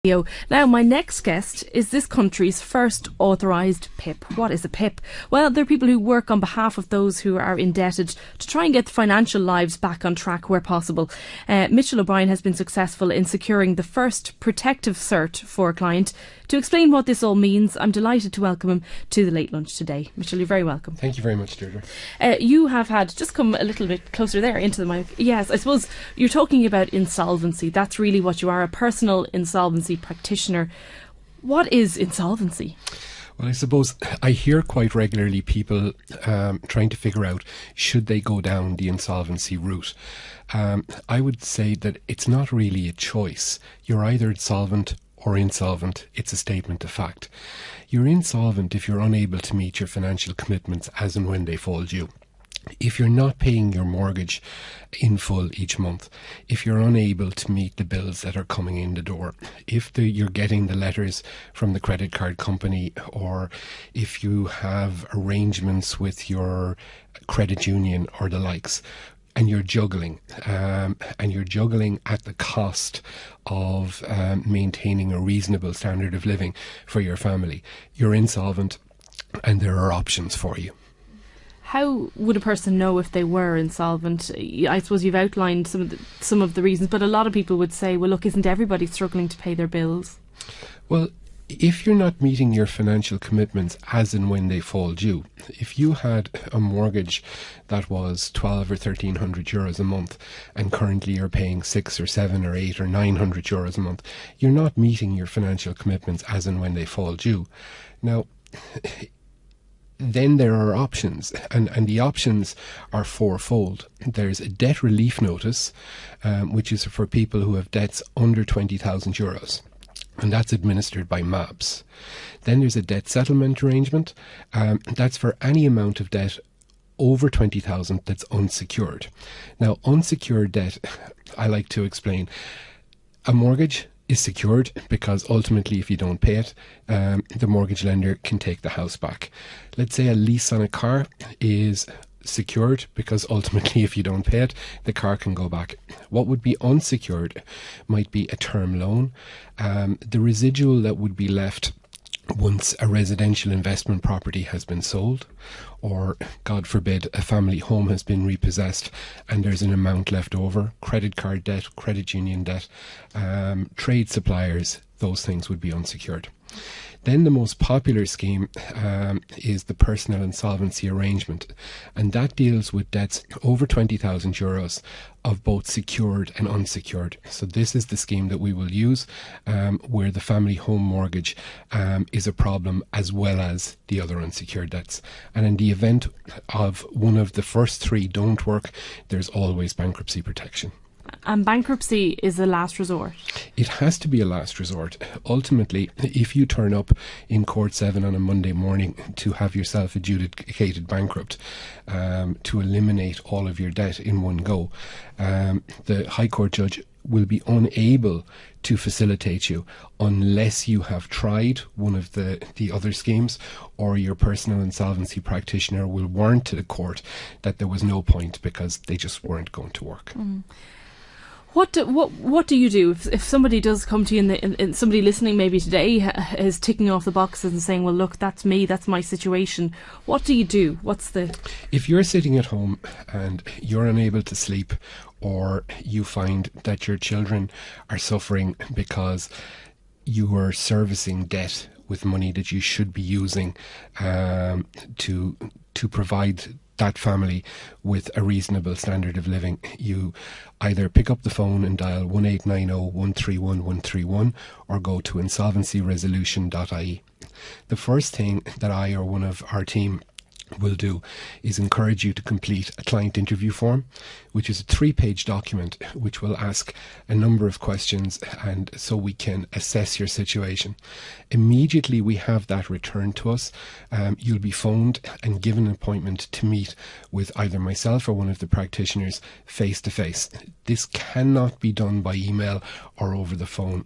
Now, my next guest is this country's first authorised PIP. What is a PIP? Well, they're people who work on behalf of those who are indebted to try and get financial lives back on track where possible. Mitchell O'Brien has been successful in securing the first protective cert for a client. To explain what this all means, I'm delighted to welcome him to the Late Lunch today. Mitchell, you're very welcome. Thank you very much, Deirdre. You have had, just come a little bit closer there into the mic. Yes, I suppose you're talking about insolvency. That's really what you are, a personal insolvency practitioner. What is insolvency? Well, I suppose I hear quite regularly people trying to figure out, should they go down the insolvency route? I would say that it's not really a choice. You're either solvent or insolvent. It's a statement of fact. You're insolvent if you're unable to meet your financial commitments as and when they fall due. If you're not paying your mortgage in full each month, if you're unable to meet the bills that are coming in the door, if you're getting the letters from the credit card company, or if you have arrangements with your credit union or the likes, and you're juggling at the cost of maintaining a reasonable standard of living for your family, you're insolvent, and there are options for you. How would a person know if they were insolvent? I suppose you've outlined some of the reasons, but a lot of people would say, well, look, isn't everybody struggling to pay their bills? Well, if you're not meeting your financial commitments as and when they fall due, if you had a mortgage that was 12 or 1300 euros a month and currently you're paying 6 or 7 or 8 or 900 euros a month, you're not meeting your financial commitments as and when they fall due. Now, then there are options, and the options are fourfold. There's a debt relief notice, which is for people who have debts under 20,000 euros. And that's administered by MABS. Then there's a debt settlement arrangement. That's for any amount of debt over 20,000 that's unsecured. Now, unsecured debt, I like to explain. A mortgage is secured because ultimately if you don't pay it, the mortgage lender can take the house back. Let's say a lease on a car is secured because ultimately if you don't pay it, the car can go back. What would be unsecured might be a term loan. The residual that would be left once a residential investment property has been sold, or God forbid a family home has been repossessed and there's an amount left over, credit card debt, credit union debt, trade suppliers, those things would be unsecured. Then the most popular scheme is the personal insolvency arrangement, and that deals with debts over 20,000 euros of both secured and unsecured. So this is the scheme that we will use where the family home mortgage is a problem as well as the other unsecured debts. And in the event of one of the first three don't work, there's always bankruptcy protection. And bankruptcy is a last resort? It has to be a last resort. Ultimately, if you turn up in Court 7 on a Monday morning to have yourself adjudicated bankrupt, to eliminate all of your debt in one go, the High Court judge will be unable to facilitate you unless you have tried one of the other schemes, or your personal insolvency practitioner will warrant to the court that there was no point because they just weren't going to work. Mm. What do you do if somebody does come to you and somebody listening maybe today is ticking off the boxes and saying, well, look, that's me, that's my situation. What do you do? If you're sitting at home and you're unable to sleep, or you find that your children are suffering because you are servicing debt with money that you should be using to provide that family with a reasonable standard of living, you either pick up the phone and dial 1890-131-131 or go to insolvencyresolution.ie. The first thing that I or one of our team will do is encourage you to complete a client interview form, which is a 3-page document which will ask a number of questions, and so we can assess your situation. Immediately we have that returned to us, you'll be phoned and given an appointment to meet with either myself or one of the practitioners face to face. This cannot be done by email or over the phone.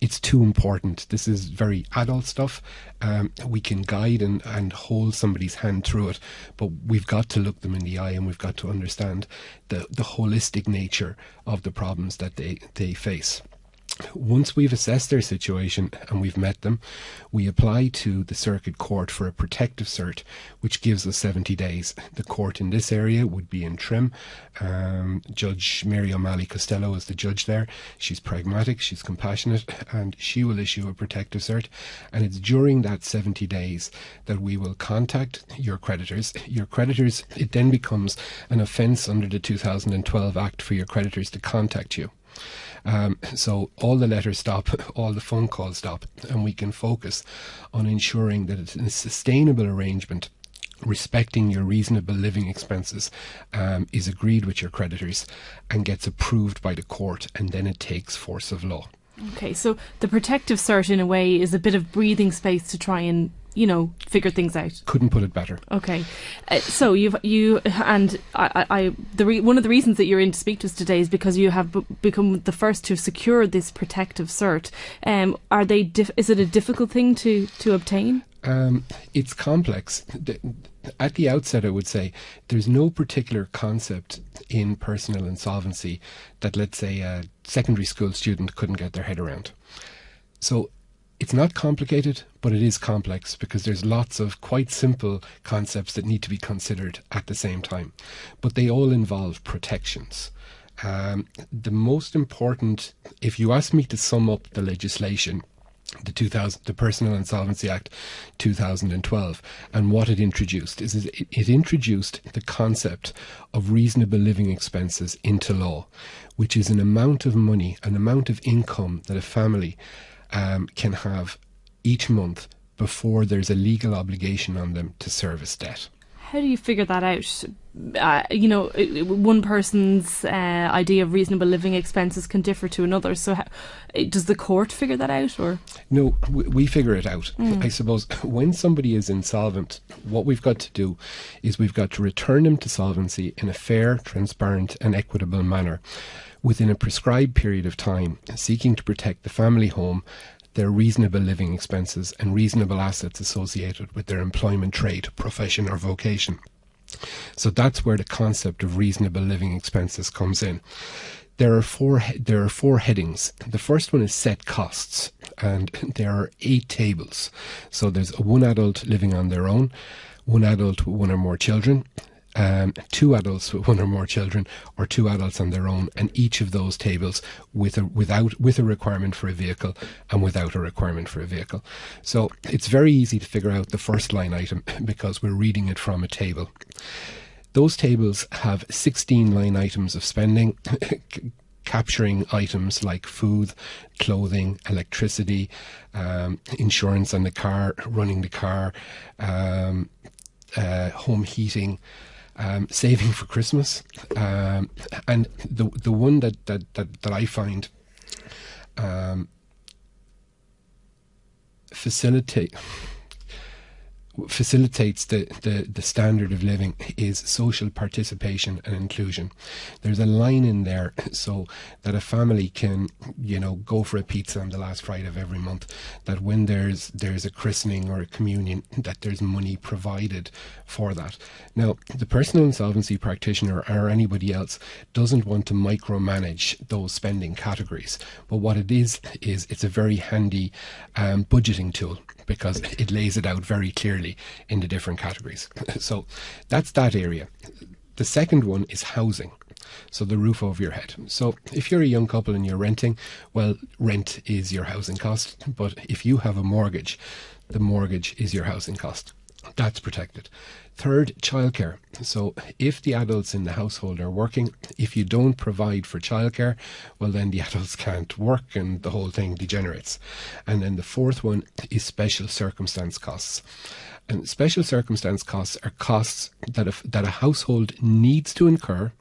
It's too important. This is very adult stuff. We can guide and hold somebody's hand through it, but we've got to look them in the eye and we've got to understand the holistic nature of the problems that they face. Once we've assessed their situation and we've met them, we apply to the circuit court for a protective cert, which gives us 70 days. The court in this area would be in Trim. Judge Mary O'Malley Costello is the judge there. She's pragmatic, she's compassionate, and she will issue a protective cert. And it's during that 70 days that we will contact your creditors. Your creditors, it then becomes an offence under the 2012 Act for your creditors to contact you. So all the letters stop, all the phone calls stop, and we can focus on ensuring that it's a sustainable arrangement respecting your reasonable living expenses, is agreed with your creditors and gets approved by the court, and then it takes force of law. Okay, so the protective cert in a way is a bit of breathing space to try and, you know, figure things out. Couldn't put it better. Okay, so one of the reasons that you're in to speak to us today is because you have become the first to secure this protective cert. Is it a difficult thing to obtain? It's complex. At the outset, I would say there's no particular concept in personal insolvency that, let's say, a secondary school student couldn't get their head around. So it's not complicated, but it is complex because there's lots of quite simple concepts that need to be considered at the same time. But they all involve protections. The most important, if you ask me to sum up the legislation, the Personal Insolvency Act 2012, and what it introduced is it introduced the concept of reasonable living expenses into law, which is an amount of money, an amount of income that a family can have each month before there's a legal obligation on them to service debt. How do you figure that out? One person's idea of reasonable living expenses can differ to another. So does the court figure that out? Or no, we figure it out. I suppose when somebody is insolvent, what we've got to do is we've got to return them to solvency in a fair, transparent and equitable manner within a prescribed period of time, seeking to protect the family home, their reasonable living expenses and reasonable assets associated with their employment, trade, profession or vocation. So that's where the concept of reasonable living expenses comes in. There are four headings. The first one is set costs, and there are 8 tables. So there's one adult living on their own, one adult with one or more children, 2 adults with one or more children, or 2 adults on their own, and each of those tables with a requirement for a vehicle and without a requirement for a vehicle. So it's very easy to figure out the first line item because we're reading it from a table. Those tables have 16 line items of spending, capturing items like food, clothing, electricity, insurance on the car, running the car, home heating, saving for Christmas, and the one that I find facilitates the standard of living is social participation and inclusion. There's a line in there so that a family can, go for a pizza on the last Friday of every month, that when there's a christening or a communion, that there's money provided for that. Now, the personal insolvency practitioner or anybody else doesn't want to micromanage those spending categories, but what it is it's a very handy budgeting tool because it lays it out very clearly in the different categories. So that's that area. The second one is housing. So the roof over your head. So if you're a young couple and you're renting, well, rent is your housing cost. But if you have a mortgage, the mortgage is your housing cost. That's protected. Third, childcare. So if the adults in the household are working, if you don't provide for childcare, well then the adults can't work and the whole thing degenerates. And then the fourth one is special circumstance costs. And special circumstance costs are costs that a household needs to incur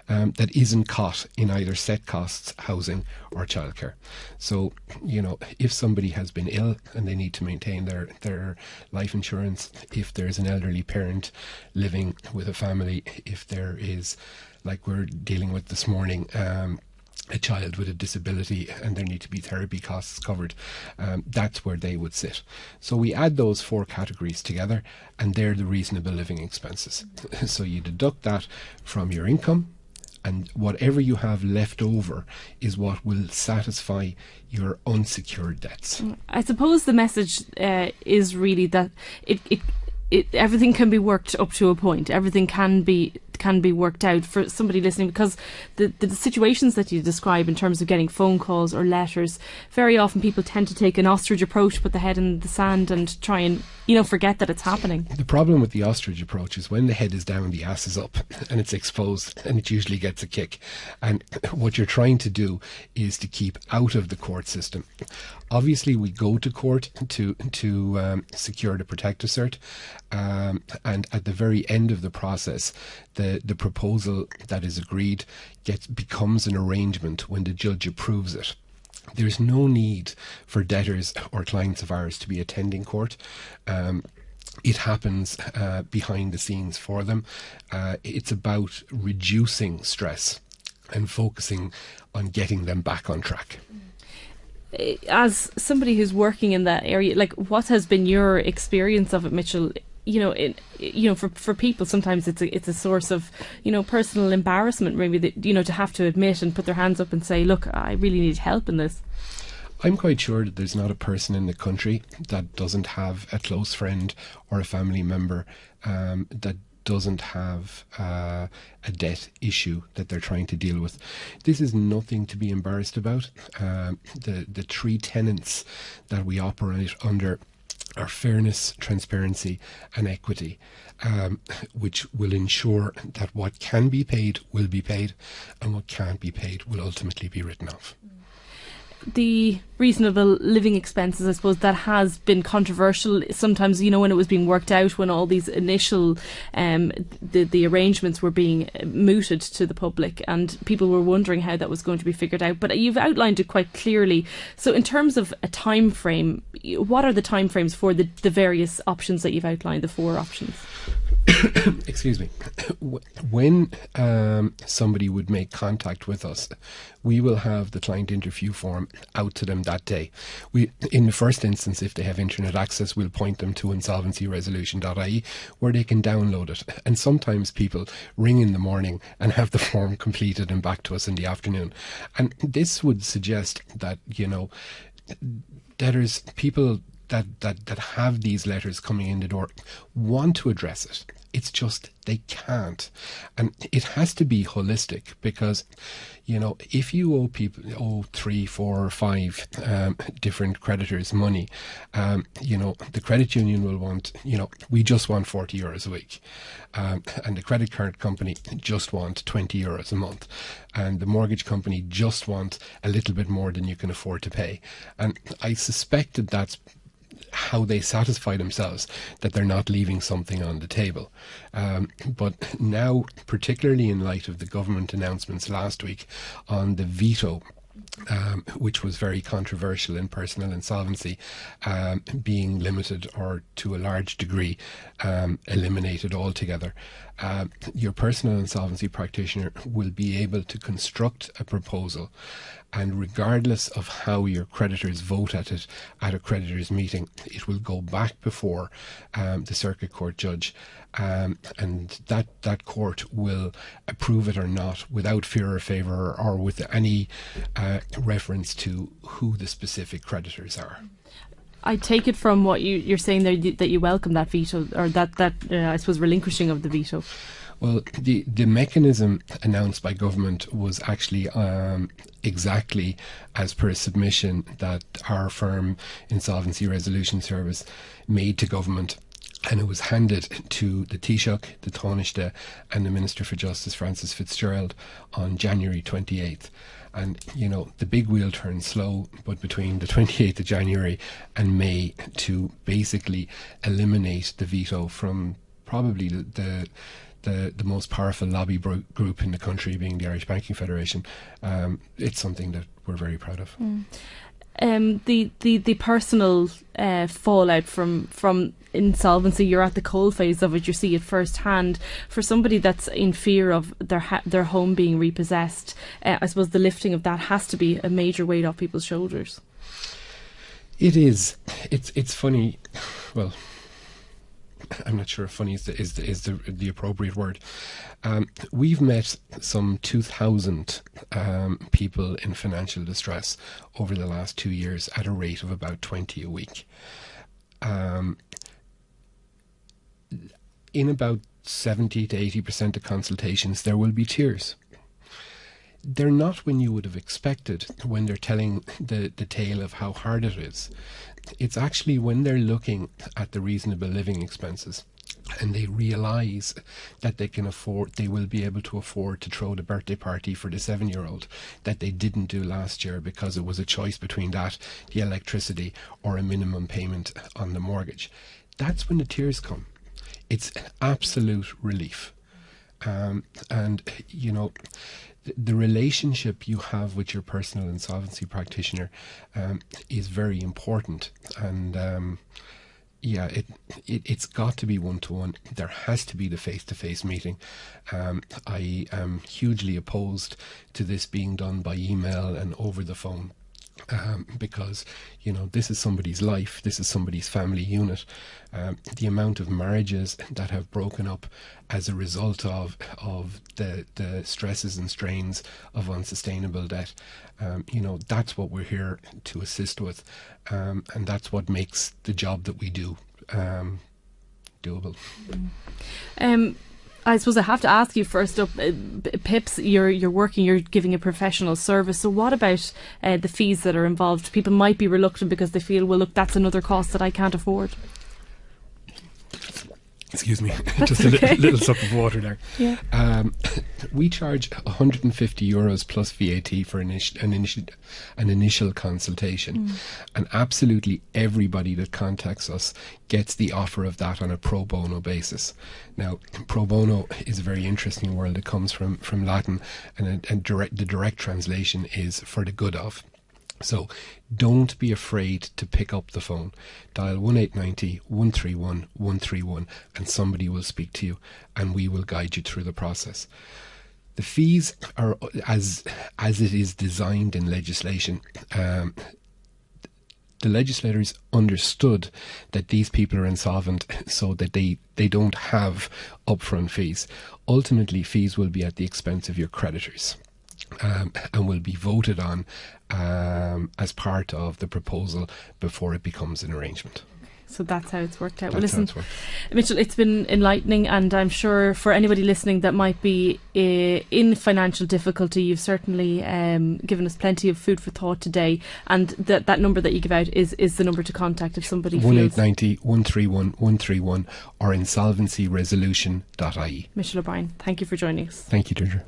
that isn't caught in either set costs, housing or childcare. So, if somebody has been ill and they need to maintain their life insurance, if there's an elderly parent living with a family, if there is, like we're dealing with this morning, a child with a disability and there need to be therapy costs covered, that's where they would sit. So we add those 4 categories together and they're the reasonable living expenses. So you deduct that from your income and whatever you have left over is what will satisfy your unsecured debts. I suppose the message is really that everything can be worked up to a point. Everything can be worked out for somebody listening, because the situations that you describe in terms of getting phone calls or letters, very often people tend to take an ostrich approach, put the head in the sand and try and forget that it's happening. The problem with the ostrich approach is when the head is down, the ass is up, and it's exposed, and it usually gets a kick. And what you're trying to do is to keep out of the court system. Obviously, we go to court to secure the protector cert, and at the very end of the process, the proposal that is agreed becomes an arrangement when the judge approves it. There's no need for debtors or clients of ours to be attending court. It happens behind the scenes for them. It's about reducing stress and focusing on getting them back on track. As somebody who's working in that area, like, what has been your experience of it, Mitchell? For people, sometimes it's a source of, personal embarrassment, maybe, that, to have to admit and put their hands up and say, look, I really need help in this. I'm quite sure that there's not a person in the country that doesn't have a close friend or a family member that doesn't have a debt issue that they're trying to deal with. This is nothing to be embarrassed about. The three tenets that we operate under are fairness, transparency and equity, which will ensure that what can be paid will be paid, and what can't be paid will ultimately be written off. The reasonable living expenses, I suppose, that has been controversial sometimes, when it was being worked out, when all these initial the arrangements were being mooted to the public, and people were wondering how that was going to be figured out. But you've outlined it quite clearly. So in terms of a time frame, what are the time frames for the various options that you've outlined, the 4 options? Excuse me. When somebody would make contact with us, we will have the client interview form out to them that day. In the first instance, if they have internet access, we'll point them to insolvencyresolution.ie, where they can download it. And sometimes people ring in the morning and have the form completed and back to us in the afternoon. And this would suggest that, debtors, people that have these letters coming in the door want to address it. It's just they can't. And it has to be holistic, because, if you owe 3, 4, or 5 different creditors money, the credit union will want, we just want €40 a week. And the credit card company just want €20 a month. And the mortgage company just want a little bit more than you can afford to pay. And I suspect that that's how they satisfy themselves, that they're not leaving something on the table. But now, particularly in light of the government announcements last week on the veto, which was very controversial in personal insolvency, being limited or to a large degree eliminated altogether, your personal insolvency practitioner will be able to construct a proposal, and regardless of how your creditors vote at it at a creditors meeting, it will go back before the circuit court judge, and that court will approve it or not, without fear or favour or with any reference to who the specific creditors are. I take it from what you're saying there that you welcome that veto, or that I suppose relinquishing of the veto. Well, the mechanism announced by government was actually exactly as per a submission that our firm, Insolvency Resolution Service, made to government. And it was handed to the Taoiseach, the Taoiseach, and the Minister for Justice, Francis Fitzgerald, on January 28th. And, the big wheel turns slow, but between the 28th of January and May, to basically eliminate the veto from probably the most powerful lobby group in the country, being the Irish Banking Federation, it's something that we're very proud of. The personal fallout from insolvency, you're at the coalface of it, you see it firsthand. For somebody that's in fear of their home being repossessed, I suppose the lifting of that has to be a major weight off people's shoulders. It is. It's funny. Well, I'm not sure if funny is the appropriate word. We've met some 2,000 people in financial distress over the last 2 years at a rate of about 20 a week. In about 70 to 80% of consultations, there will be tears. They're not when you would have expected, when they're telling the tale of how hard it is. It's actually when they're looking at the reasonable living expenses and they realise that they will be able to afford to throw the birthday party for the 7-year-old that they didn't do last year because it was a choice between that, the electricity, or a minimum payment on the mortgage. That's when the tears come. It's an absolute relief. And, you know, the relationship you have with your personal insolvency practitioner is very important. And it's got to be one-to-one. There has to be the face-to-face meeting. I am hugely opposed to this being done by email and over the phone. Because, you know, this is somebody's life, this is somebody's family unit. The amount of marriages that have broken up as a result of the stresses and strains of unsustainable debt, you know, that's what we're here to assist with, and that's what makes the job that we do doable. I suppose I have to ask you first up, PIPs, you're giving a professional service. So what about the fees that are involved? People might be reluctant because they feel, well, look, that's another cost that I can't afford. Excuse me, just a little sup of water there. Yeah. We charge €150 plus VAT for an initial consultation, and absolutely everybody that contacts us gets the offer of that on a pro bono basis. Now, pro bono is a very interesting word. It comes from Latin, and the direct translation is for the good of. So don't be afraid to pick up the phone. Dial 1890 131 131 and somebody will speak to you and we will guide you through the process. The fees are as it is designed in legislation. The legislators understood that these people are insolvent so that they don't have upfront fees. Ultimately, fees will be at the expense of your creditors. And will be voted on as part of the proposal before it becomes an arrangement. So that's how it's worked out. That's well, listen, how it's worked. Mitchell, it's been enlightening, and I'm sure for anybody listening that might be in financial difficulty, you've certainly given us plenty of food for thought today. And that number that you give out is the number to contact if somebody feels... 1890 131 131 or insolvencyresolution.ie. Mitchell O'Brien, thank you for joining us. Thank you, Ginger.